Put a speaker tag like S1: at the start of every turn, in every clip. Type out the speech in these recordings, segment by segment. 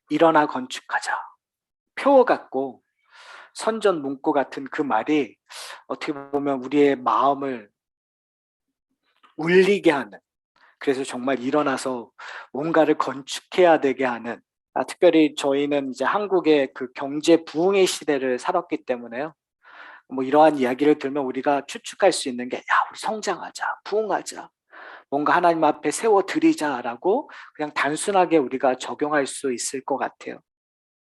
S1: 일어나 건축하자. 표 같고 선전 문구 같은 그 말이 어떻게 보면 우리의 마음을 울리게 하는, 그래서 정말 일어나서 뭔가를 건축해야 되게 하는, 특별히 저희는 이제 한국의 그 경제 부흥의 시대를 살았기 때문에요. 뭐 이러한 이야기를 들으면 우리가 추측할 수 있는 게, 야, 우리 성장하자, 부흥하자, 뭔가 하나님 앞에 세워드리자라고 그냥 단순하게 우리가 적용할 수 있을 것 같아요.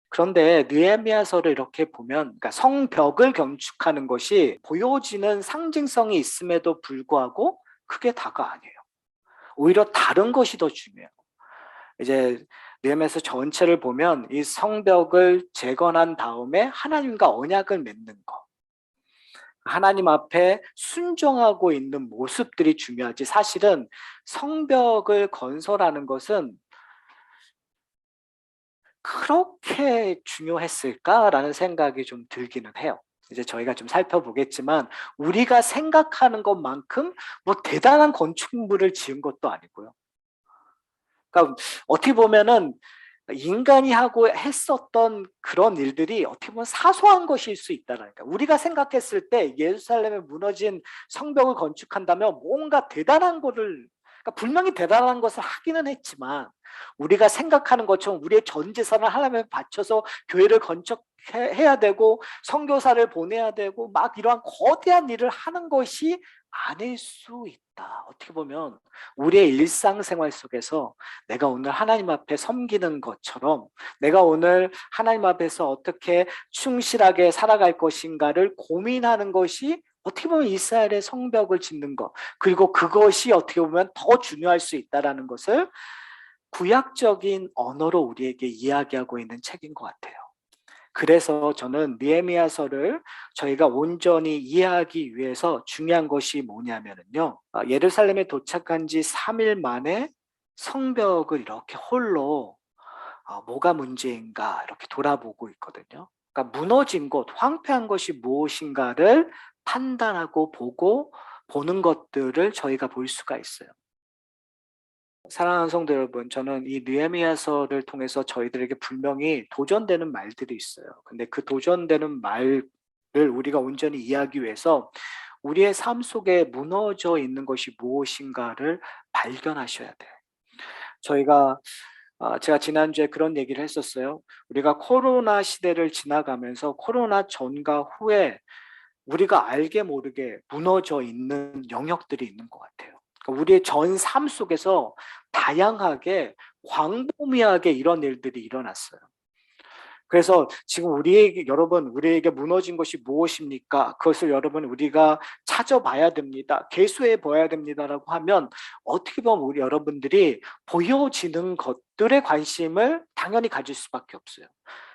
S1: 그런데 느헤미야서를 이렇게 보면, 그러니까 성벽을 건축하는 것이 보여지는 상징성이 있음에도 불구하고 그게 다가 아니에요. 오히려 다른 것이 더 중요해요. 이제 느헤미야서 전체를 보면 이 성벽을 재건한 다음에 하나님과 언약을 맺는 것, 하나님 앞에 순종하고 있는 모습들이 중요하지, 사실은 성벽을 건설하는 것은 그렇게 중요했을까라는 생각이 좀 들기는 해요. 이제 저희가 좀 살펴보겠지만 우리가 생각하는 것만큼 뭐 대단한 건축물을 지은 것도 아니고요. 그러니까 어떻게 보면은 인간이 하고 했었던 그런 일들이 어떻게 보면 사소한 것일 수 있다라니까. 우리가 생각했을 때 예루살렘에 무너진 성벽을 건축한다면 뭔가 대단한 거를, 그러니까 분명히 대단한 것을 하기는 했지만 우리가 생각하는 것처럼 우리의 전 재산을 하나님에 바쳐서 교회를 건축해야 되고 선교사를 보내야 되고 막 이러한 거대한 일을 하는 것이 아닐 수 있다. 어떻게 보면 우리의 일상생활 속에서 내가 오늘 하나님 앞에 섬기는 것처럼, 내가 오늘 하나님 앞에서 어떻게 충실하게 살아갈 것인가를 고민하는 것이 어떻게 보면 이스라엘의 성벽을 짓는 것, 그리고 그것이 어떻게 보면 더 중요할 수 있다는 것을 구약적인 언어로 우리에게 이야기하고 있는 책인 것 같아요. 그래서 저는 느헤미야서를 저희가 온전히 이해하기 위해서 중요한 것이 뭐냐면요, 예루살렘에 도착한 지 3일 만에 성벽을 이렇게 홀로, 뭐가 문제인가 이렇게 돌아보고 있거든요. 그러니까 무너진 것, 황폐한 것이 무엇인가를 판단하고 보는 것들을 저희가 볼 수가 있어요. 사랑하는 성도 여러분, 저는 이 느헤미야서를 통해서 저희들에게 분명히 도전되는 말들이 있어요. 근데 그 도전되는 말을 우리가 온전히 이해하기 위해서 우리의 삶 속에 무너져 있는 것이 무엇인가를 발견하셔야 돼요. 제가 지난주에 그런 얘기를 했었어요. 우리가 코로나 시대를 지나가면서 코로나 전과 후에 우리가 알게 모르게 무너져 있는 영역들이 있는 것 같아요. 그러니까 우리의 전 삶 속에서 다양하게 광범위하게 이런 일들이 일어났어요. 그래서 지금 우리에게 무너진 것이 무엇입니까? 그것을 우리가 찾아봐야 됩니다. 계수해 봐야 됩니다라고 하면 어떻게 보면 우리 여러분들이 보여지는 것들에 관심을 당연히 가질 수밖에 없어요.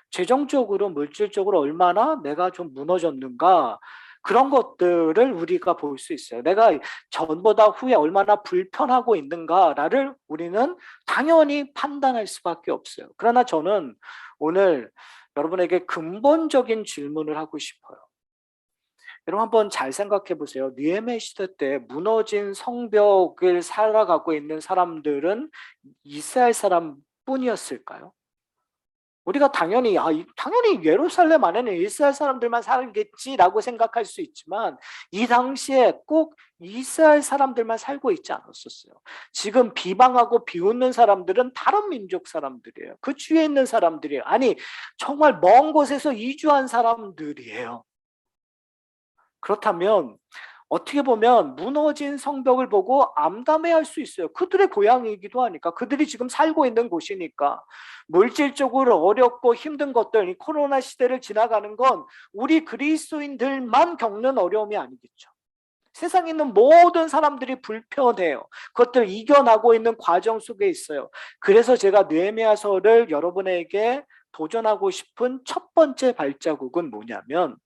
S1: 재정적으로, 물질적으로 얼마나 내가 좀 무너졌는가, 그런 것들을 우리가 볼 수 있어요. 내가 전보다 후에 얼마나 불편하고 있는가를 우리는 당연히 판단할 수밖에 없어요. 그러나 저는 오늘 여러분에게 근본적인 질문을 하고 싶어요. 여러분 한번 잘 생각해 보세요. 느헤미야 시대 때 무너진 성벽을 살아가고 있는 사람들은 이스라엘 사람뿐이었을까요? 우리가 당연히 예루살렘 안에는 이스라엘 사람들만 살겠지라고 생각할 수 있지만 이 당시에 꼭 이스라엘 사람들만 살고 있지 않았었어요. 지금 비방하고 비웃는 사람들은 다른 민족 사람들이에요. 그 주위에 있는 사람들이에요. 아니, 정말 먼 곳에서 이주한 사람들이에요. 그렇다면 어떻게 보면 무너진 성벽을 보고 암담해할 수 있어요. 그들의 고향이기도 하니까, 그들이 지금 살고 있는 곳이니까. 물질적으로 어렵고 힘든 것들, 이 코로나 시대를 지나가는 건 우리 그리스도인들만 겪는 어려움이 아니겠죠. 세상에 있는 모든 사람들이 불편해요. 그것들 이겨나고 있는 과정 속에 있어요. 그래서 제가 느헤미야서를 여러분에게 도전하고 싶은 첫 번째 발자국은 뭐냐면,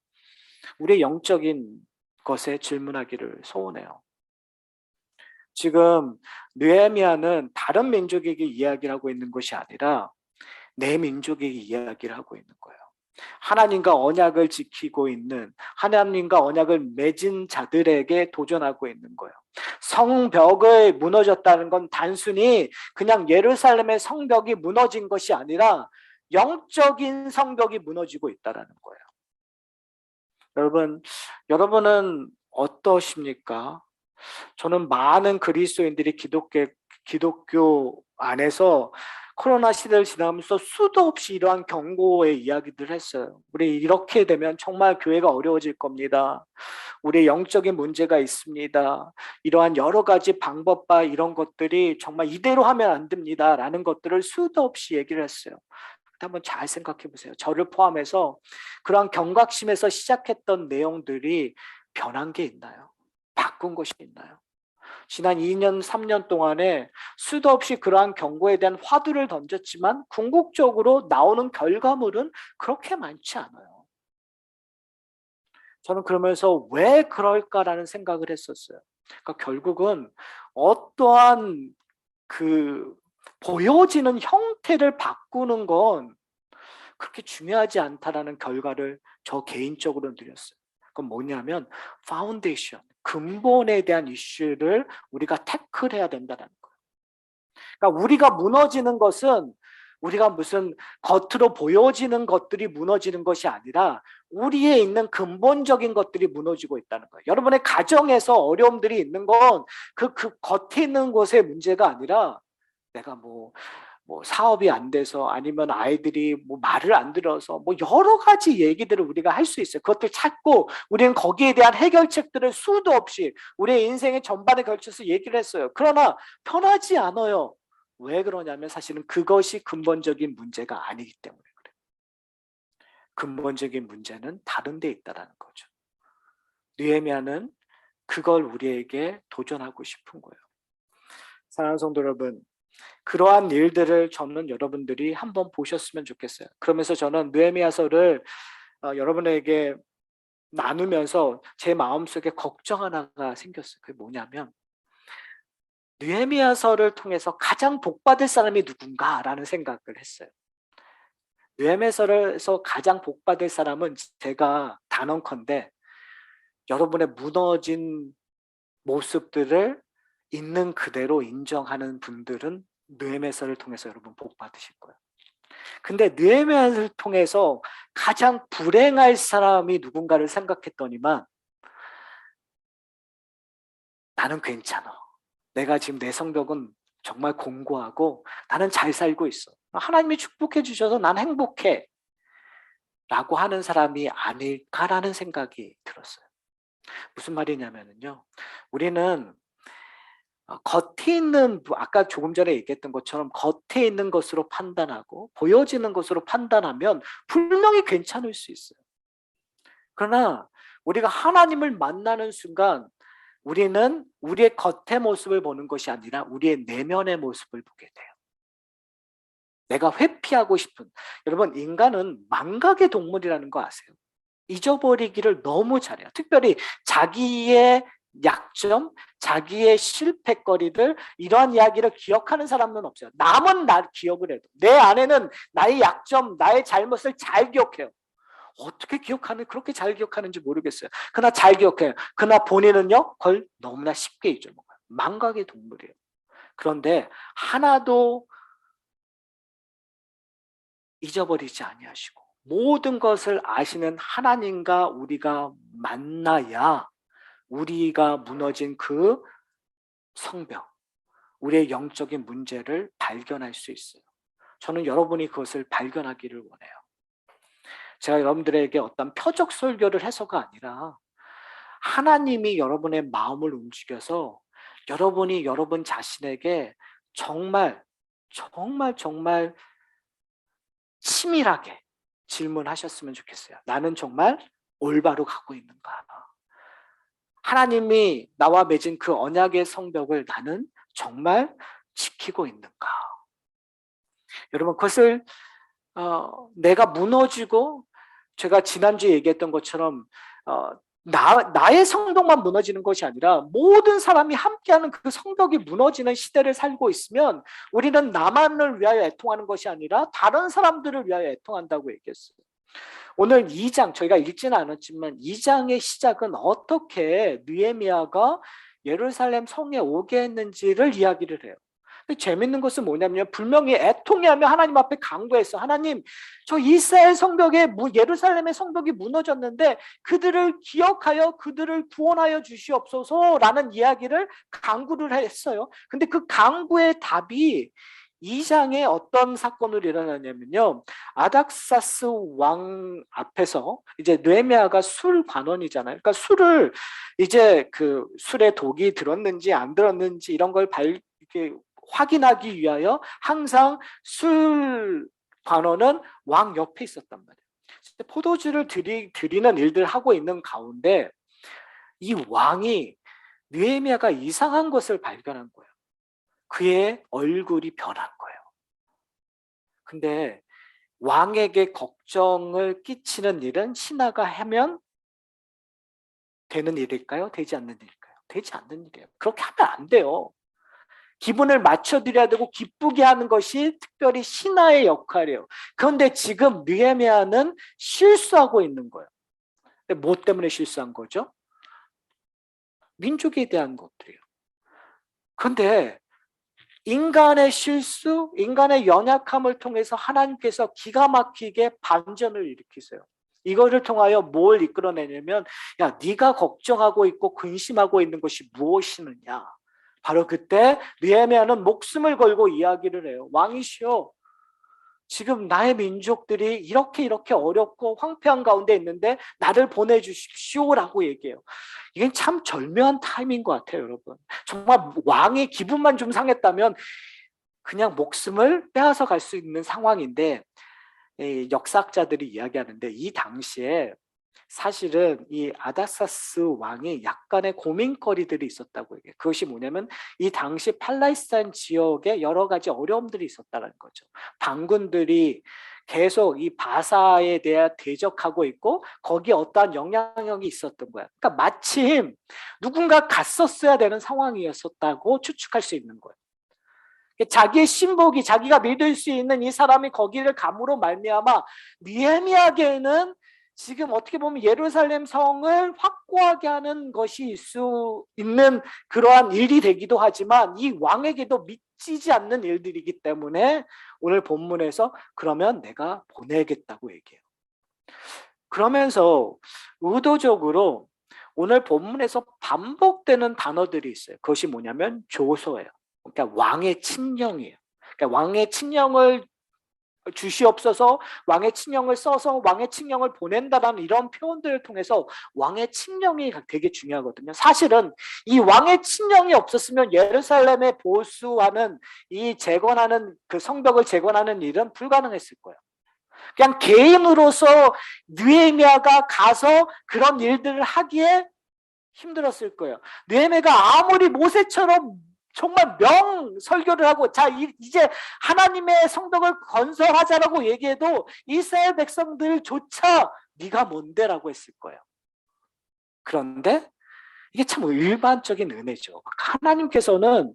S1: 우리의 영적인 것에 질문하기를 소원해요. 지금 느헤미야는 다른 민족에게 이야기를 하고 있는 것이 아니라 내 민족에게 이야기를 하고 있는 거예요. 하나님과 언약을 지키고 있는, 하나님과 언약을 맺은 자들에게 도전하고 있는 거예요. 성벽을 무너졌다는 건 단순히 그냥 예루살렘의 성벽이 무너진 것이 아니라 영적인 성벽이 무너지고 있다라는 거예요. 여러분은 어떠십니까? 저는 많은 그리스도인들이 기독교 안에서 코로나 시대를 지나면서 수도 없이 이러한 경고의 이야기들을 했어요. 우리 이렇게 되면 정말 교회가 어려워질 겁니다. 우리 영적인 문제가 있습니다. 이러한 여러 가지 방법과 이런 것들이 정말 이대로 하면 안 됩니다. 라는 것들을 수도 없이 얘기를 했어요. 한번 잘 생각해 보세요. 저를 포함해서 그러한 경각심에서 시작했던 내용들이 변한 게 있나요? 바꾼 것이 있나요? 지난 2년, 3년 동안에 수도 없이 그러한 경고에 대한 화두를 던졌지만 궁극적으로 나오는 결과물은 그렇게 많지 않아요. 저는 그러면서 왜 그럴까라는 생각을 했었어요. 그러니까 결국은 어떠한 보여지는 형태를 바꾸는 건 그렇게 중요하지 않다라는 결과를 저 개인적으로 드렸어요. 그건 뭐냐면 파운데이션, 근본에 대한 이슈를 우리가 태클해야 된다는 거예요. 그러니까 우리가 무너지는 것은 우리가 무슨 겉으로 보여지는 것들이 무너지는 것이 아니라 우리에 있는 근본적인 것들이 무너지고 있다는 거예요. 여러분의 가정에서 어려움들이 있는 건 그 겉에 있는 것의 문제가 아니라 내가 뭐 사업이 안 돼서 아니면 아이들이 뭐 말을 안 들어서 뭐 여러 가지 얘기들을 우리가 할 수 있어요. 그것들 찾고 우리는 거기에 대한 해결책들을 수도 없이 우리의 인생의 전반에 걸쳐서 얘기를 했어요. 그러나 편하지 않아요. 왜 그러냐면 사실은 그것이 근본적인 문제가 아니기 때문에 그래요. 근본적인 문제는 다른 데 있다는 거죠. 느헤미야는 그걸 우리에게 도전하고 싶은 거예요. 사랑하는 성도 여러분, 그러한 일들을 저는 여러분들이 한번 보셨으면 좋겠어요. 그러면서 저는 느헤미야서를 여러분에게 나누면서 제 마음속에 걱정 하나가 생겼어요. 그게 뭐냐면 느헤미야서를 통해서 가장 복받을 사람이 누군가라는 생각을 했어요. 느헤미야서에서 가장 복받을 사람은 제가 단언컨대 여러분의 무너진 모습들을 있는 그대로 인정하는 분들은 느헤미야서를 통해서 여러분 복 받으실 거예요. 근데 느헤미야를 통해서 가장 불행할 사람이 누군가를 생각했더니만 나는 괜찮아. 내가 지금 내 성벽은 정말 공고하고 나는 잘 살고 있어. 하나님이 축복해 주셔서 난 행복해. 라고 하는 사람이 아닐까라는 생각이 들었어요. 무슨 말이냐면요. 우리는 겉에 있는 아까 조금 전에 얘기했던 것처럼 겉에 있는 것으로 판단하고 보여지는 것으로 판단하면 분명히 괜찮을 수 있어요. 그러나 우리가 하나님을 만나는 순간 우리는 우리의 겉의 모습을 보는 것이 아니라 우리의 내면의 모습을 보게 돼요. 내가 회피하고 싶은, 여러분 인간은 망각의 동물이라는 거 아세요? 잊어버리기를 너무 잘해요. 특별히 자기의 약점, 자기의 실패거리들 이러한 이야기를 기억하는 사람은 없어요. 남은 날 기억을 해도 내 안에는 나의 약점, 나의 잘못을 잘 기억해요. 어떻게 그렇게 잘 기억하는지 모르겠어요. 그러나 잘 기억해요. 그러나 본인은요, 그걸 너무나 쉽게 잊어먹어요. 망각의 동물이에요. 그런데 하나도 잊어버리지 아니하시고 모든 것을 아시는 하나님과 우리가 만나야 우리가 무너진 그 성벽, 우리의 영적인 문제를 발견할 수 있어요. 저는 여러분이 그것을 발견하기를 원해요. 제가 여러분들에게 어떤 표적 설교를 해서가 아니라 하나님이 여러분의 마음을 움직여서 여러분이 여러분 자신에게 정말 치밀하게 질문하셨으면 좋겠어요. 나는 정말 올바로 가고 있는가? 하나님이 나와 맺은 그 언약의 성벽을 나는 정말 지키고 있는가? 여러분 그것을 내가 무너지고 제가 지난주에 얘기했던 것처럼 나의 성벽만 무너지는 것이 아니라 모든 사람이 함께하는 그 성벽이 무너지는 시대를 살고 있으면 우리는 나만을 위하여 애통하는 것이 아니라 다른 사람들을 위하여 애통한다고 얘기했어요. 오늘 2장 저희가 읽지는 않았지만 2장의 시작은 어떻게 느헤미야가 예루살렘 성에 오게 했는지를 이야기를 해요. 근데 재밌는 것은 뭐냐면 분명히 애통해하며 하나님 앞에 간구했어. 하나님, 저 이스라엘 성벽에 예루살렘의 성벽이 무너졌는데 그들을 기억하여 그들을 구원하여 주시옵소서라는 이야기를 간구를 했어요. 근데 그 간구의 답이 2장에 어떤 사건으로 일어나냐면요. 아닥사스 왕 앞에서 이제 느헤미야가 술 관원이잖아요. 그러니까 술을 이제 그 술에 독이 들었는지 안 들었는지 이런 걸 이렇게 확인하기 위하여 항상 술 관원은 왕 옆에 있었단 말이에요. 포도주를 드리는 일들 하고 있는 가운데 이 왕이 느헤미야가 이상한 것을 발견한 거예요. 그의 얼굴이 변한 거예요. 근데 왕에게 걱정을 끼치는 일은 신하가 하면 되는 일일까요? 되지 않는 일일까요? 되지 않는 일이에요. 그렇게 하면 안 돼요. 기분을 맞춰드려야 되고 기쁘게 하는 것이 특별히 신하의 역할이에요. 그런데 지금 느헤미야는 실수하고 있는 거예요. 근데 뭐 때문에 실수한 거죠? 민족에 대한 것들이에요. 그런데 인간의 실수, 인간의 연약함을 통해서 하나님께서 기가 막히게 반전을 일으키세요. 이거를 통하여 뭘 이끌어내냐면, 야, 네가 걱정하고 있고 근심하고 있는 것이 무엇이느냐? 바로 그때 느헤미야는 목숨을 걸고 이야기를 해요. 왕이시여, 지금 나의 민족들이 이렇게 어렵고 황폐한 가운데 있는데 나를 보내주십시오라고 얘기해요. 이건 참 절묘한 타임인 것 같아요, 여러분. 정말 왕의 기분만 좀 상했다면 그냥 목숨을 빼앗아 갈 수 있는 상황인데, 역사학자들이 이야기하는데 이 당시에 사실은 이 아닥사스 왕이 약간의 고민거리들이 있었다고 얘기해요. 그것이 뭐냐면 이 당시 팔레스타인 지역에 여러 가지 어려움들이 있었다는 거죠. 반군들이 계속 이 바사에 대해 대적하고 있고 거기에 어떠한 영향력이 있었던 거야. 그러니까 마침 누군가 갔었어야 되는 상황이었었다고 추측할 수 있는 거예요. 자기의 신복이 자기가 믿을 수 있는 이 사람이 거기를 감으로 말미암아 느헤미야에게는 지금 어떻게 보면 예루살렘 성을 확고하게 하는 것이 있을 수 있는 그러한 일이 되기도 하지만 이 왕에게도 믿지지 않는 일들이기 때문에 오늘 본문에서 그러면 내가 보내겠다고 얘기해요. 그러면서 의도적으로 오늘 본문에서 반복되는 단어들이 있어요. 그것이 뭐냐면 조소예요. 그러니까 왕의 친령이에요. 그러니까 왕의 친령을 주시옵소서, 왕의 친령을 써서 왕의 친령을 보낸다라는 이런 표현들을 통해서 왕의 친령이 되게 중요하거든요. 사실은 이 왕의 친령이 없었으면 예루살렘의 보수하는 이 재건하는 그 성벽을 재건하는 일은 불가능했을 거예요. 그냥 개인으로서 느헤미야가 가서 그런 일들을 하기에 힘들었을 거예요. 느헤미야가 아무리 모세처럼 정말 설교를 하고 자 이제 하나님의 성벽을 건설하자라고 얘기해도 이스라엘 백성들조차 네가 뭔데라고 했을 거예요. 그런데 이게 참 일반적인 은혜죠. 하나님께서는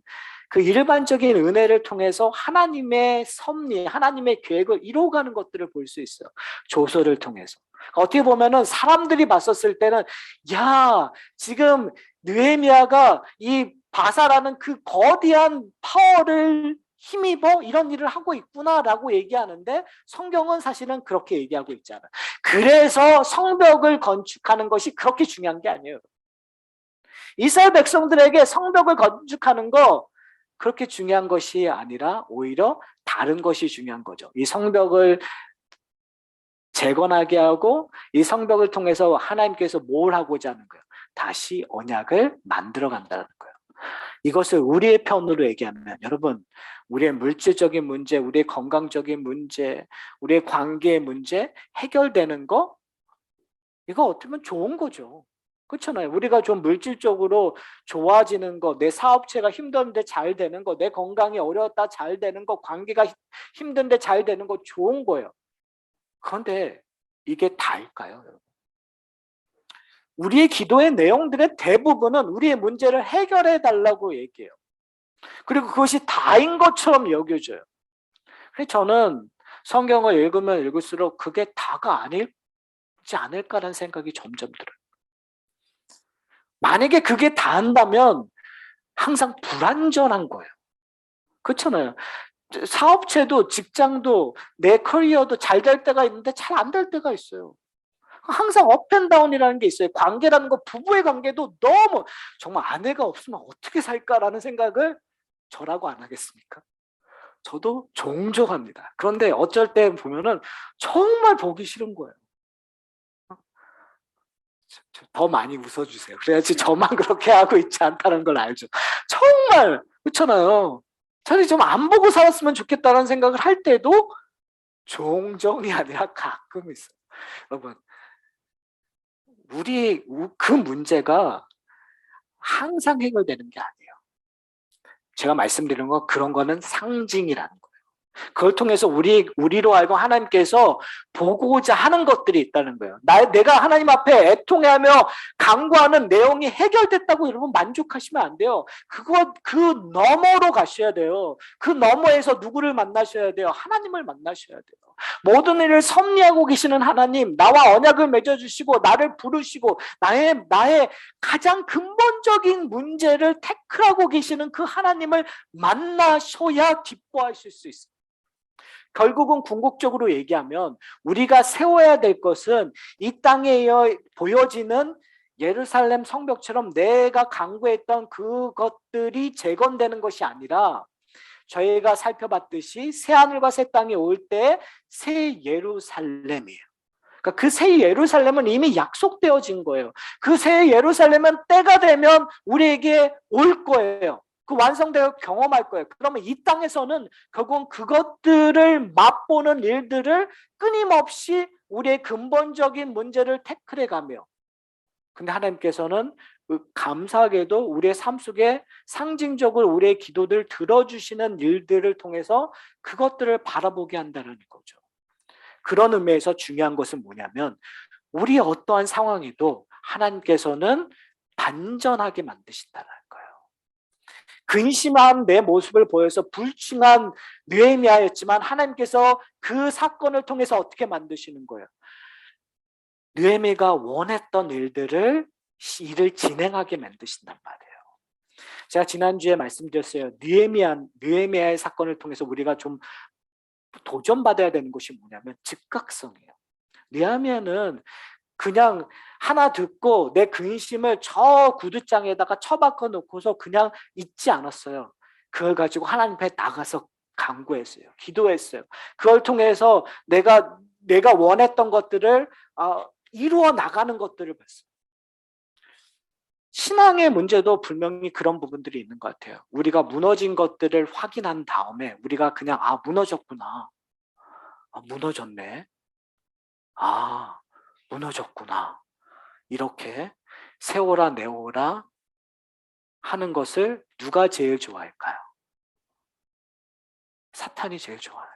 S1: 그 일반적인 은혜를 통해서 하나님의 섭리, 하나님의 계획을 이루어가는 것들을 볼 수 있어요. 조서를 통해서. 어떻게 보면은 사람들이 봤었을 때는 야, 지금 느헤미야가 이 바사라는 그 거대한 파워를 힘입어 이런 일을 하고 있구나라고 얘기하는데 성경은 사실은 그렇게 얘기하고 있잖아요. 그래서 성벽을 건축하는 것이 그렇게 중요한 게 아니에요. 이스라엘 백성들에게 성벽을 건축하는 거 그렇게 중요한 것이 아니라 오히려 다른 것이 중요한 거죠. 이 성벽을 재건하게 하고 이 성벽을 통해서 하나님께서 뭘 하고자 하는 거예요? 다시 언약을 만들어 간다는 거예요. 이것을 우리의 편으로 얘기하면 여러분, 우리의 물질적인 문제, 우리의 건강적인 문제, 우리의 관계의 문제 해결되는 거 이거 어떻게 보면 좋은 거죠. 그렇잖아요. 우리가 좀 물질적으로 좋아지는 거, 내 사업체가 힘든데 잘 되는 거, 내 건강이 어려웠다 잘 되는 거, 관계가 힘든데 잘 되는 거 좋은 거예요. 그런데 이게 다일까요? 우리의 기도의 내용들의 대부분은 우리의 문제를 해결해 달라고 얘기해요. 그리고 그것이 다인 것처럼 여겨져요. 그래서 저는 성경을 읽으면 읽을수록 그게 다가 아니지 않을까라는 생각이 점점 들어요. 만약에 그게 다한다면 항상 불완전한 거예요. 그렇잖아요. 사업체도 직장도 내 커리어도 잘 될 때가 있는데 잘 안 될 때가 있어요. 항상 업앤다운이라는 게 있어요. 관계라는 거, 부부의 관계도 너무 정말 아내가 없으면 어떻게 살까라는 생각을 저라고 안 하겠습니까? 저도 종종 합니다. 그런데 어쩔 때 보면은 정말 보기 싫은 거예요. 더 많이 웃어주세요. 그래야지 저만 그렇게 하고 있지 않다는 걸 알죠. 정말 그렇잖아요. 차라리 좀 안 보고 살았으면 좋겠다는 생각을 할 때도 종종이 아니라 가끔 있어요. 여러분, 그 문제가 항상 해결되는 게 아니에요. 제가 말씀드리는 건 그런 거는 상징이라는 거예요. 그걸 통해서 우리로 알고 하나님께서 보고자 하는 것들이 있다는 거예요. 내가 하나님 앞에 애통해하며 간구하는 내용이 해결됐다고 여러분 만족하시면 안 돼요. 그 너머로 가셔야 돼요. 그 너머에서 누구를 만나셔야 돼요? 하나님을 만나셔야 돼요. 모든 일을 섭리하고 계시는 하나님, 나와 언약을 맺어주시고 나를 부르시고 나의 가장 근본적인 문제를 태클하고 계시는 그 하나님을 만나셔야 기뻐하실 수 있어요. 결국은 궁극적으로 얘기하면 우리가 세워야 될 것은 이 땅에 보여지는 예루살렘 성벽처럼 내가 강구했던 그것들이 재건되는 것이 아니라 저희가 살펴봤듯이 새하늘과 새 땅이 올 때 새 예루살렘이에요. 그러니까 그 새 예루살렘은 이미 약속되어진 거예요. 그 새 예루살렘은 때가 되면 우리에게 올 거예요. 그 완성되어 경험할 거예요. 그러면 이 땅에서는 결국은 그것들을 맛보는 일들을 끊임없이 우리의 근본적인 문제를 태클해가며, 근데 하나님께서는 감사하게도 우리의 삶 속에 상징적으로 우리의 기도들 들어주시는 일들을 통해서 그것들을 바라보게 한다는 거죠. 그런 의미에서 중요한 것은 뭐냐면 우리 어떠한 상황에도 하나님께서는 반전하게 만드신다는 거예요. 근심한 내 모습을 보여서 불충한 느헤미야였지만 하나님께서 그 사건을 통해서 어떻게 만드시는 거예요? 느헤미야가 원했던 일을 진행하게 만드신단 말이에요. 제가 지난주에 말씀드렸어요. 느헤미야의 사건을 통해서 우리가 좀 도전받아야 되는 것이 뭐냐면 즉각성이에요. 느헤미야는 그냥 하나 듣고 내 근심을 저 구두장에다가 처박아 놓고서 그냥 잊지 않았어요. 그걸 가지고 하나님 앞에 나가서 간구했어요. 기도했어요. 그걸 통해서 내가 원했던 것들을 이루어 나가는 것들을 봤어요. 신앙의 문제도 분명히 그런 부분들이 있는 것 같아요. 우리가 무너진 것들을 확인한 다음에 우리가 그냥 무너졌구나. 무너졌네. 무너졌구나. 이렇게 세워라 내워라 하는 것을 누가 제일 좋아할까요? 사탄이 제일 좋아해요.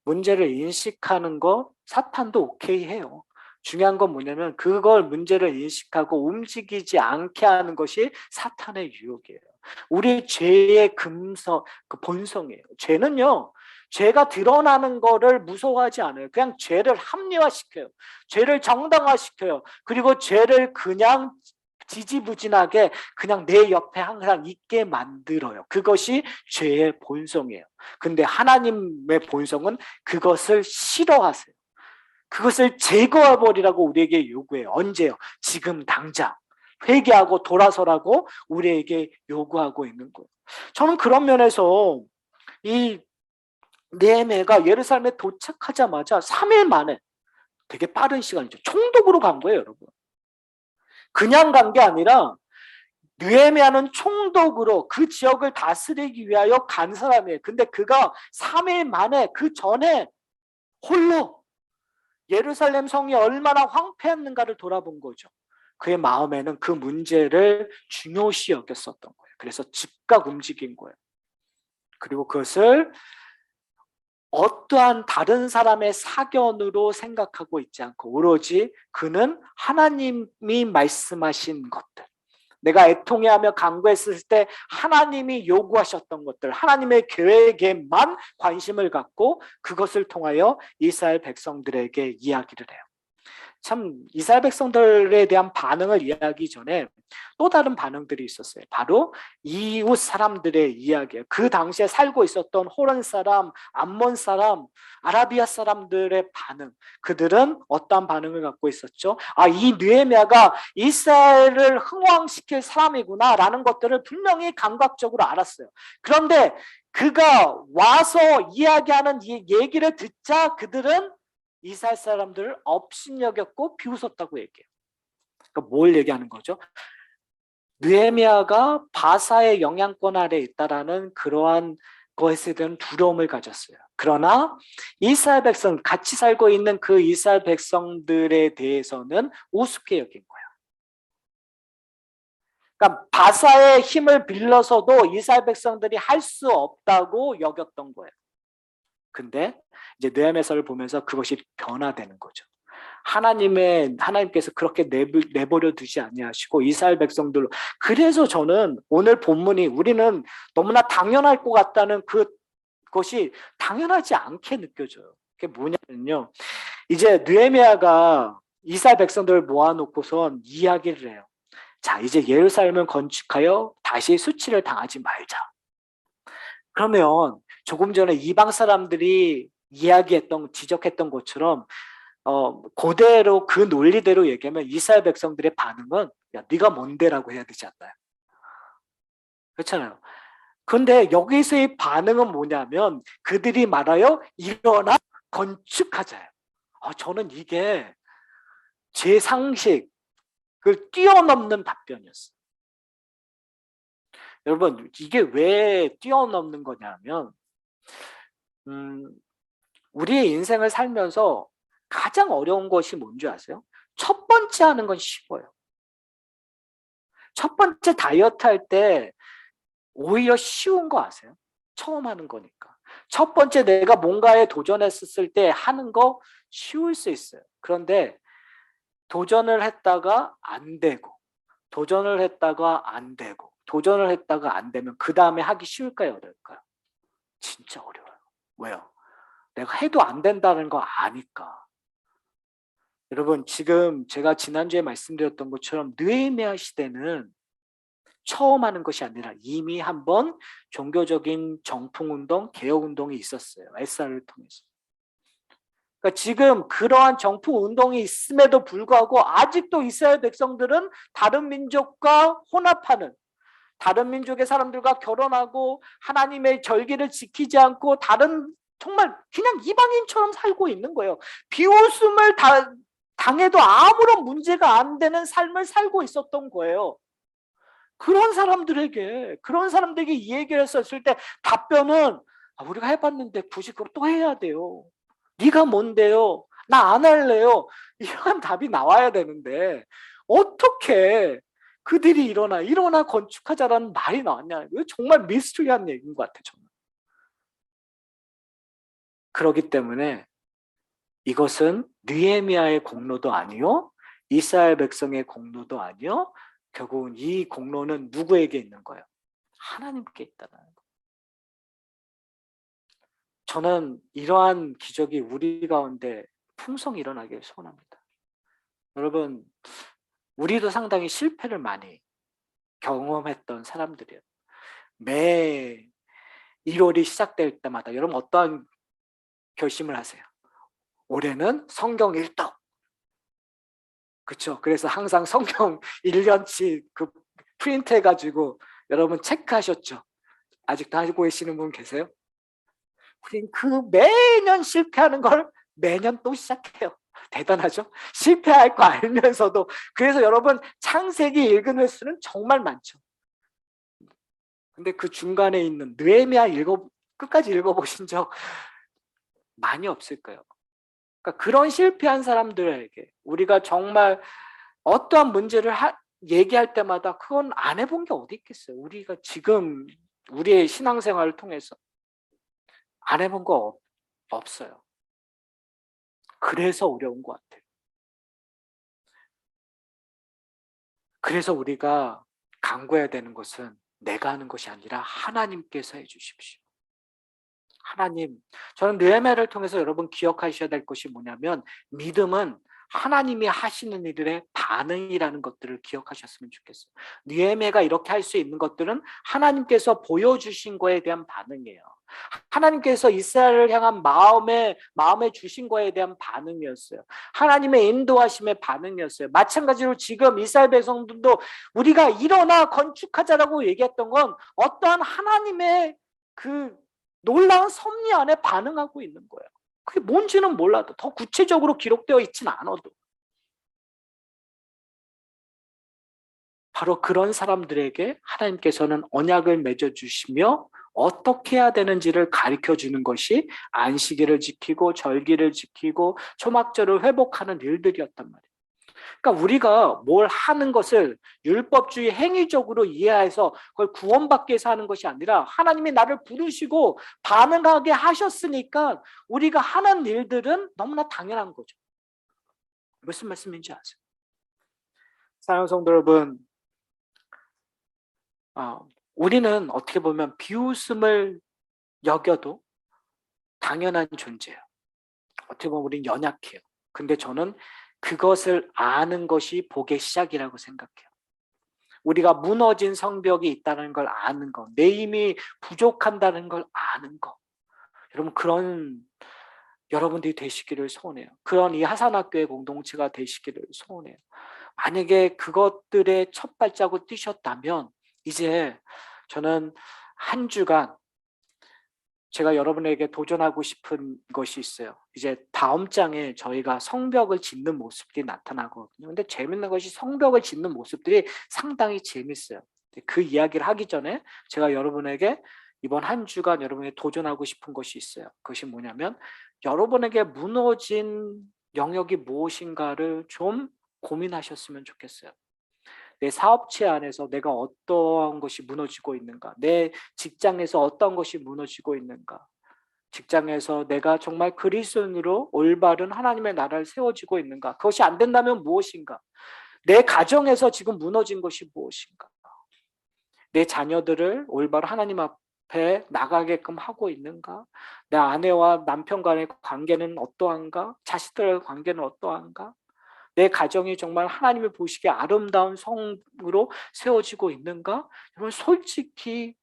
S1: 문제를 인식하는 거 사탄도 오케이 해요. 중요한 건 뭐냐면 그걸 문제를 인식하고 움직이지 않게 하는 것이 사탄의 유혹이에요. 우리 죄의 본성이에요. 죄는요, 죄가 드러나는 거를 무서워하지 않아요. 그냥 죄를 합리화시켜요. 죄를 정당화시켜요. 그리고 죄를 그냥 지지부진하게 그냥 내 옆에 항상 있게 만들어요. 그것이 죄의 본성이에요. 근데 하나님의 본성은 그것을 싫어하세요. 그것을 제거해버리라고 우리에게 요구해요. 언제요? 지금 당장. 회개하고 돌아서라고 우리에게 요구하고 있는 거예요. 저는 그런 면에서 이 느헤미야가 예루살렘에 도착하자마자 3일 만에, 되게 빠른 시간이죠. 총독으로 간 거예요, 여러분. 그냥 간 게 아니라 느헤미야는 총독으로 그 지역을 다스리기 위하여 간 사람이에요. 근데 그가 3일 만에 그 전에 홀로 예루살렘 성이 얼마나 황폐했는가를 돌아본 거죠. 그의 마음에는 그 문제를 중요시 여겼었던 거예요. 그래서 즉각 움직인 거예요. 그리고 그것을 어떠한 다른 사람의 사견으로 생각하고 있지 않고 오로지 그는 하나님이 말씀하신 것들, 내가 애통해하며 간구했을 때 하나님이 요구하셨던 것들, 하나님의 계획에만 관심을 갖고 그것을 통하여 이스라엘 백성들에게 이야기를 해요. 참 이스라엘 백성들에 대한 반응을 이해하기 전에 또 다른 반응들이 있었어요. 바로 이웃 사람들의 이야기예요. 그 당시에 살고 있었던 호른 사람, 암몬 사람, 아라비아 사람들의 반응. 그들은 어떠한 반응을 갖고 있었죠? 아, 이 느헤미야가 이스라엘을 흥왕시킬 사람이구나라는 것들을 분명히 감각적으로 알았어요. 그런데 그가 와서 이야기하는 이 얘기를 듣자 그들은 이스라엘 사람들을 업신여겼고 비웃었다고 얘기해요. 그러니까 뭘 얘기하는 거죠? 느헤미야가 바사의 영향권 아래에 있다라는 그러한 것에 대한 두려움을 가졌어요. 그러나 이스라엘 백성, 같이 살고 있는 그 이스라엘 백성들에 대해서는 우습게 여긴 거예요. 그러니까 바사의 힘을 빌려서도 이스라엘 백성들이 할 수 없다고 여겼던 거예요. 근데 이제 느헤미야서를 보면서 그것이 변화되는 거죠. 하나님께서 그렇게 내버려 두지 아니하시고 이스라엘 백성들로. 그래서 저는 오늘 본문이 우리는 너무나 당연할 것 같다는 그것이 당연하지 않게 느껴져요. 그게 뭐냐면요, 이제 느헤미야가 이스라엘 백성들을 모아놓고선 이야기를 해요. 자, 이제 예루살렘을 건축하여 다시 수치를 당하지 말자. 그러면 조금 전에 이방 사람들이 지적했던 것처럼 그대로 그 논리대로 얘기하면 이스라엘 백성들의 반응은 야, 네가 뭔데라고 해야 되지 않나요? 그렇잖아요. 근데 여기서의 반응은 뭐냐면 그들이 말하여 일어나 건축하자요. 저는 이게 제 상식을 뛰어넘는 답변이었어요. 여러분, 이게 왜 뛰어넘는 거냐면 우리의 인생을 살면서 가장 어려운 것이 뭔지 아세요? 첫 번째 하는 건 쉬워요. 첫 번째 다이어트 할 때 오히려 쉬운 거 아세요? 처음 하는 거니까. 첫 번째 내가 뭔가에 도전했을 때 하는 거 쉬울 수 있어요. 그런데 도전을 했다가 안 되고, 도전을 했다가 안 되고, 도전을 했다가 안 되면 그 다음에 하기 쉬울까요? 어려울까요? 진짜 어려워요. 왜요? 내가 해도 안 된다는 거 아니까. 여러분, 지금 제가 지난주에 말씀드렸던 것처럼 느헤미야 시대는 처음 하는 것이 아니라 이미 한번 종교적인 정풍운동, 개혁운동이 있었어요. 에스라를 통해서. 그러니까 지금 그러한 정풍운동이 있음에도 불구하고 아직도 이스라엘 백성들은 다른 민족과 혼합하는, 다른 민족의 사람들과 결혼하고 하나님의 절기를 지키지 않고 다른 정말 그냥 이방인처럼 살고 있는 거예요. 비웃음을 당해도 아무런 문제가 안 되는 삶을 살고 있었던 거예요. 그런 사람들에게 이 얘기를 했었을 때 답변은 우리가 해봤는데 굳이 그걸 또 해야 돼요. 네가 뭔데요? 나 안 할래요. 이런 답이 나와야 되는데 어떻게 그들이 일어나 건축하자라는 말이 나왔냐. 이거 정말 미스터리한 얘기인 것 같아요. 저는. 그렇기 때문에 이것은 느헤미야의 공로도 아니요, 이스라엘 백성의 공로도 아니요, 결국은 이 공로는 누구에게 있는 거예요? 하나님께 있다는 거예요. 저는 이러한 기적이 우리 가운데 풍성히 일어나길 소원합니다. 여러분, 우리도 상당히 실패를 많이 경험했던 사람들이에요. 매 1월이 시작될 때마다 여러분 어떠한 결심을 하세요? 올해는 성경 1독. 그렇죠? 그래서 항상 성경 1년치 그 프린트 해가지고 여러분 체크하셨죠? 아직도 하고 계시는 분 계세요? 우린 그 매년 실패하는 걸 매년 또 시작해요. 대단하죠? 실패할 거 알면서도. 그래서 여러분 창세기 읽은 횟수는 정말 많죠. 근데 그 중간에 있는 느헤미야 끝까지 읽어보신 적 많이 없을 거예요. 그러니까 그런 실패한 사람들에게 우리가 정말 어떠한 문제를 얘기할 때마다 그건 안 해본 게 어디 있겠어요. 우리가 지금 우리의 신앙생활을 통해서 안 해본 거 없어요. 그래서 어려운 것 같아요. 그래서 우리가 간구해야 되는 것은 내가 하는 것이 아니라 하나님께서 해주십시오. 하나님, 저는 느헤미야를 통해서 여러분 기억하셔야 될 것이 뭐냐면 믿음은 하나님이 하시는 일의 반응이라는 것들을 기억하셨으면 좋겠어요. 느헤미야가 이렇게 할 수 있는 것들은 하나님께서 보여주신 거에 대한 반응이에요. 하나님께서 이스라엘을 향한 마음에 주신 거에 대한 반응이었어요. 하나님의 인도하심의 반응이었어요. 마찬가지로 지금 이스라엘 백성들도 우리가 일어나 건축하자라고 얘기했던 건 어떠한 하나님의 그 놀라운 섭리 안에 반응하고 있는 거예요. 그게 뭔지는 몰라도, 더 구체적으로 기록되어 있지는 않아도, 바로 그런 사람들에게 하나님께서는 언약을 맺어주시며 어떻게 해야 되는지를 가르쳐주는 것이 안식일을 지키고 절기를 지키고 초막절을 회복하는 일들이었단 말이에요. 그러니까 우리가 뭘 하는 것을 율법주의 행위적으로 이해해서 그걸 구원받기 위해서 하는 것이 아니라 하나님이 나를 부르시고 반응하게 하셨으니까 우리가 하는 일들은 너무나 당연한 거죠. 무슨 말씀인지 아세요? 사랑하는 성도 여러분, 우리는 어떻게 보면 비웃음을 여겨도 당연한 존재예요. 어떻게 보면 우리는 연약해요. 근데 저는 그것을 아는 것이 복의 시작이라고 생각해요. 우리가 무너진 성벽이 있다는 걸 아는 거, 내 힘이 부족한다는 걸 아는 거. 여러분, 그런 여러분들이 되시기를 소원해요. 그런 이 하산학교의 공동체가 되시기를 소원해요. 만약에 그것들의 첫 발자국 뛰셨다면 이제 저는 한 주간 제가 여러분에게 도전하고 싶은 것이 있어요. 이제 다음 장에 저희가 성벽을 짓는 모습들이 나타나거든요. 근데 재밌는 것이 성벽을 짓는 모습들이 상당히 재밌어요. 그 이야기를 하기 전에 제가 여러분에게 이번 한 주간 여러분에게 도전하고 싶은 것이 있어요. 그것이 뭐냐면 여러분에게 무너진 영역이 무엇인가를 좀 고민하셨으면 좋겠어요. 내 사업체 안에서 내가 어떠한 것이 무너지고 있는가? 내 직장에서 어떤 것이 무너지고 있는가? 직장에서 내가 정말 그리스도인으로 올바른 하나님의 나라를 세워지고 있는가? 그것이 안 된다면 무엇인가? 내 가정에서 지금 무너진 것이 무엇인가? 내 자녀들을 올바른 하나님 앞에 나가게끔 하고 있는가? 내 아내와 남편 간의 관계는 어떠한가? 자식들과의 관계는 어떠한가? 내 가정이 정말 하나님이 보시기에 아름다운 성으로 세워지고 있는가? 여러분 솔직히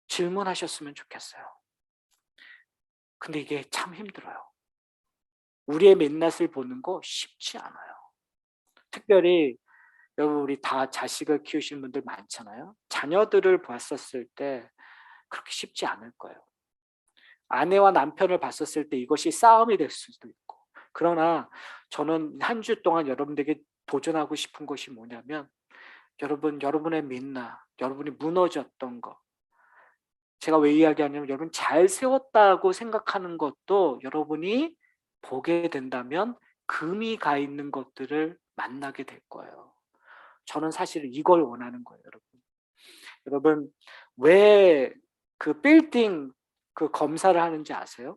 S1: 질문하셨으면 좋겠어요. 근데 이게 참 힘들어요. 우리의 민낯을 보는 거 쉽지 않아요. 특별히 여러분 우리 다 자식을 키우시는 분들 많잖아요. 자녀들을 봤었을 때 그렇게 쉽지 않을 거예요. 아내와 남편을 봤었을 때 이것이 싸움이 될 수도 있고. 그러나 저는 한 주 동안 여러분들에게 도전하고 싶은 것이 뭐냐면 여러분의 민낯, 여러분이 무너졌던 거. 제가 왜 이야기하냐면 여러분 잘 세웠다고 생각하는 것도 여러분이 보게 된다면 금이 가 있는 것들을 만나게 될 거예요. 저는 사실 이걸 원하는 거예요, 여러분. 여러분 왜 그 빌딩 그 검사를 하는지 아세요?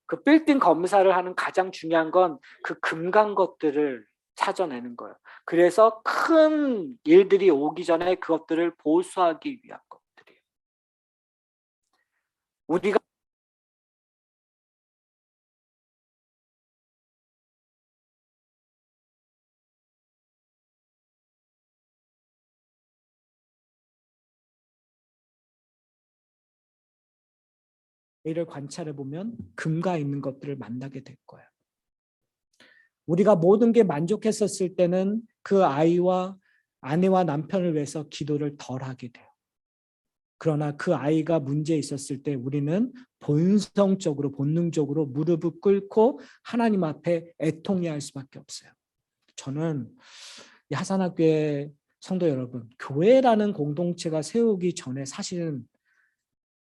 S1: 그 빌딩 검사를 하는 가장 중요한 건 그 금간 것들을 찾아내는 거예요. 그래서 큰 일들이 오기 전에 그것들을 보수하기 위한 것들이에요. 우리가 이를 관찰해 보면 금가 있는 것들을 만나게 될 거예요. 우리가 모든 게 만족했었을 때는 그 아이와 아내와 남편을 위해서 기도를 덜 하게 돼요. 그러나 그 아이가 문제 있었을 때 우리는 본성적으로 본능적으로 무릎을 꿇고 하나님 앞에 애통해야 할 수밖에 없어요. 저는 이 하산학교의 성도 여러분, 교회라는 공동체가 세우기 전에 사실은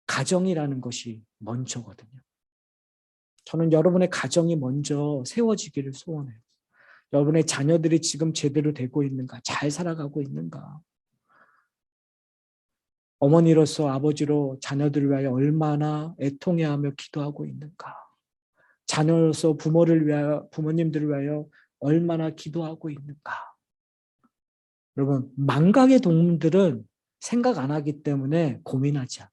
S1: 가정이라는 것이 먼저거든요. 저는 여러분의 가정이 먼저 세워지기를 소원해요. 여러분의 자녀들이 지금 제대로 되고 있는가? 잘 살아가고 있는가? 어머니로서 아버지로 자녀들을 위하여 얼마나 애통해하며 기도하고 있는가? 자녀로서 부모를 위하여 부모님들을 위하여 얼마나 기도하고 있는가? 여러분 망각의 동물들은 생각 안 하기 때문에 고민하지 않아요.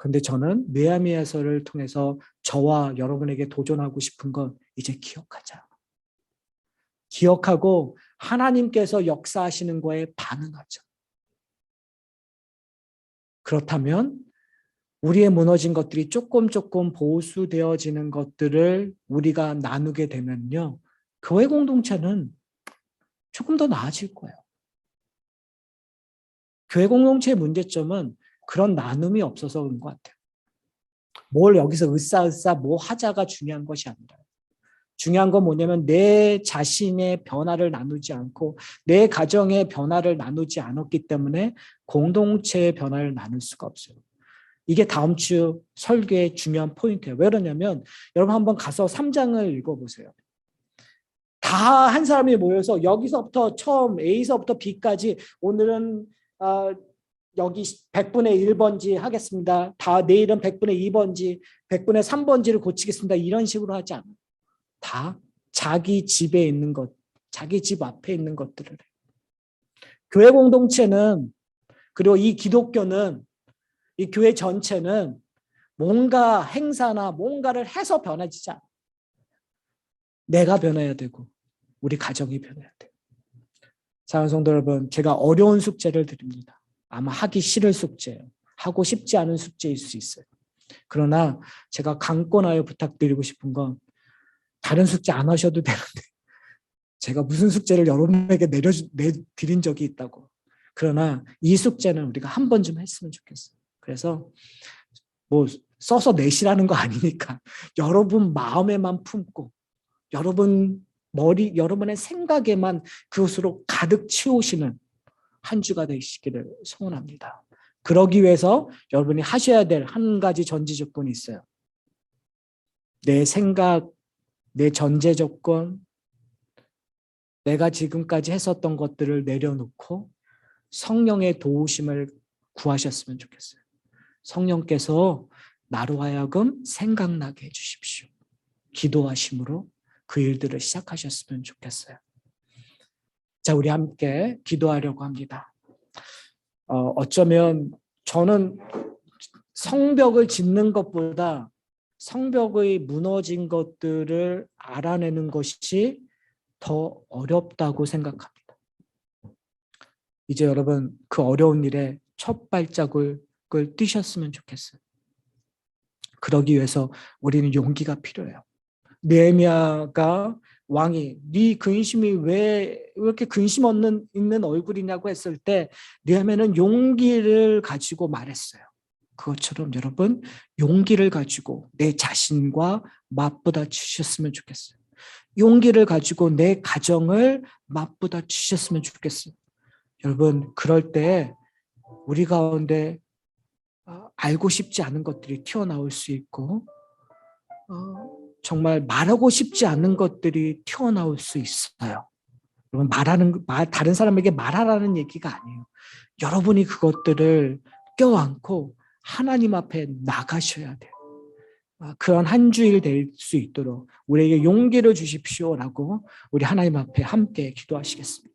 S2: 그런데 저는 느헤미야서를 통해서 저와 여러분에게 도전하고 싶은 건 이제 기억하자. 기억하고 하나님께서 역사하시는 거에 반응하자. 그렇다면 우리의 무너진 것들이 조금 보수되어지는 것들을 우리가 나누게 되면요. 교회 공동체는 조금 더 나아질 거예요. 교회 공동체의 문제점은 그런 나눔이 없어서 그런 것 같아요. 뭘 여기서 으쌰으쌰 뭐 하자가 중요한 것이 아니라 중요한 건 뭐냐면 내 자신의 변화를 나누지 않고 내 가정의 변화를 나누지 않았기 때문에 공동체의 변화를 나눌 수가 없어요. 이게 다음 주 설교의 중요한 포인트예요. 왜 그러냐면 여러분 한번 가서 3장을 읽어보세요. 다 한 사람이 모여서 여기서부터 처음 A서부터 B까지 오늘은 여기 100분의 1번지 하겠습니다. 다 내일은 100분의 2번지, 100분의 3번지를 고치겠습니다. 이런 식으로 하지 않아요. 다 자기 집에 있는 것, 자기 집 앞에 있는 것들을 해요. 교회 공동체는 그리고 이 기독교는 이 교회 전체는 뭔가 행사나 뭔가를 해서 변해지지 않아요. 내가 변해야 되고 우리 가정이 변해야 돼요. 사랑하는 성도 여러분, 제가 어려운 숙제를 드립니다. 아마 하기 싫을 숙제예요. 하고 싶지 않은 숙제일 수 있어요. 그러나 제가 강권하여 부탁드리고 싶은 건 다른 숙제 안 하셔도 되는데 제가 무슨 숙제를 여러분에게 내드린 적이 있다고. 그러나 이 숙제는 우리가 한 번쯤 했으면 좋겠어요. 그래서 뭐 써서 내시라는 거 아니니까 여러분 마음에만 품고 여러분의 생각에만 그것으로 가득 채우시는 한 주가 되시기를 소원합니다. 그러기 위해서 여러분이 하셔야 될 한 가지 전제 조건이 있어요. 내 생각, 내 전제 조건, 내가 지금까지 했었던 것들을 내려놓고 성령의 도우심을 구하셨으면 좋겠어요. 성령께서 나로 하여금 생각나게 해주십시오. 기도하심으로 그 일들을 시작하셨으면 좋겠어요. 자, 우리 함께 기도하려고 합니다. 어쩌면 저는 성벽을 짓는 것보다 성벽의 무너진 것들을 알아내는 것이 더 어렵다고 생각합니다. 이제 여러분 그 어려운 일에 첫 발자국을 뛰셨으면 좋겠어요. 그러기 위해서 우리는 용기가 필요해요. 느헤미야가 왕이 네 근심이 왜 이렇게 근심 있는 얼굴이냐고 했을 때 느헤미야는 용기를 가지고 말했어요. 그것처럼 여러분 용기를 가지고 내 자신과 맞부딪히셨으면 좋겠어요. 용기를 가지고 내 가정을 맞부딪히셨으면 좋겠어요. 여러분 그럴 때 우리 가운데 알고 싶지 않은 것들이 튀어나올 수 있고 정말 말하고 싶지 않은 것들이 튀어나올 수 있어요. 여러분 다른 사람에게 말하라는 얘기가 아니에요. 여러분이 그것들을 껴안고 하나님 앞에 나가셔야 돼요. 그런 한 주일 될 수 있도록 우리에게 용기를 주십시오라고 우리 하나님 앞에 함께 기도하시겠습니다.